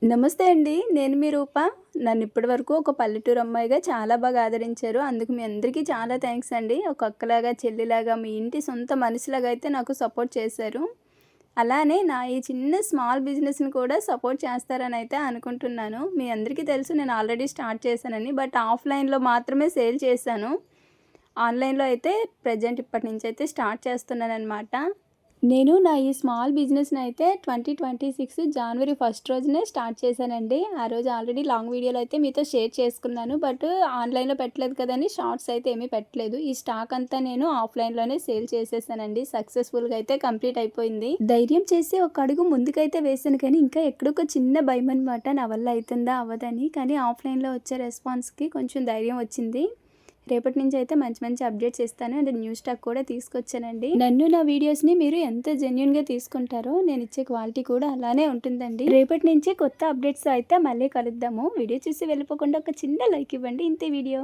నమస్తే అండి. నేను మీ రూప. నన్ను ఇప్పటివరకు ఒక పల్లెటూరు అమ్మాయిగా చాలా బాగా ఆదరించారు. అందుకు మీ అందరికీ చాలా థాంక్స్ అండి. ఒక అక్కలాగా, చెల్లిలాగా, మీ ఇంటి సొంత మనిషిలాగా అయితే నాకు సపోర్ట్ చేశారు. అలానే నా ఈ చిన్న స్మాల్ బిజినెస్‌ని కూడా సపోర్ట్ చేస్తారని అయితే అనుకుంటున్నాను. మీ అందరికీ తెలుసు నేను ఆల్రెడీ స్టార్ట్ చేశానని. బట్ ఆఫ్‌లైన్‌లో మాత్రమే సేల్ చేశాను. ఆన్‌లైన్‌లో అయితే ప్రెజెంట్ ఇప్పటి నుంచైతే స్టార్ట్ చేస్తున్నాననమాట. నేను నా ఈ స్మాల్ బిజినెస్‌నైతే 2026 జనవరి ఫస్ట్ రోజునే స్టార్ట్ చేశానండి. ఆ రోజు ఆల్రెడీ లాంగ్ వీడియోలో అయితే మీతో షేర్ చేసుకున్నాను. బట్ ఆన్‌లైన్‌లో పెట్టలేదు కదని షార్ట్స్ అయితే ఏమీ పెట్టలేదు. ఈ స్టాక్ అంతా నేను ఆఫ్‌లైన్‌లోనే సేల్ చేసేసానండి. సక్సెస్‌ఫుల్‌గా అయితే కంప్లీట్ అయిపోయింది. ధైర్యం చేసి ఒక అడుగు ముందుకైతే వేశాను కానీ ఇంకా ఎక్కడో ఒక చిన్న భయమనమాట. నా వల్ల అయితుందా అవ్వదని. కానీ ఆఫ్‌లైన్‌లో వచ్చే రెస్పాన్స్‌కి కొంచెం ధైర్యం వచ్చింది. రేపటి నుంచి అయితే మంచి మంచి అప్డేట్స్ ఇస్తాను. అండ్ న్యూ స్టాక్ కూడా తీసుకొచ్చానండి. నన్ను నా వీడియోస్‌ని మీరు ఎంత జెన్యూన్‌గా తీసుకుంటారో నేను ఇచ్చే క్వాలిటీ కూడా అలానే ఉంటుందండి. రేపటి నుంచి కొత్త అప్డేట్స్ అయితే మళ్ళీ కలుద్దాము. వీడియో చూసి వెళ్ళిపోకుండా ఒక చిన్న లైక్ ఇవ్వండి. ఇంతే వీడియో.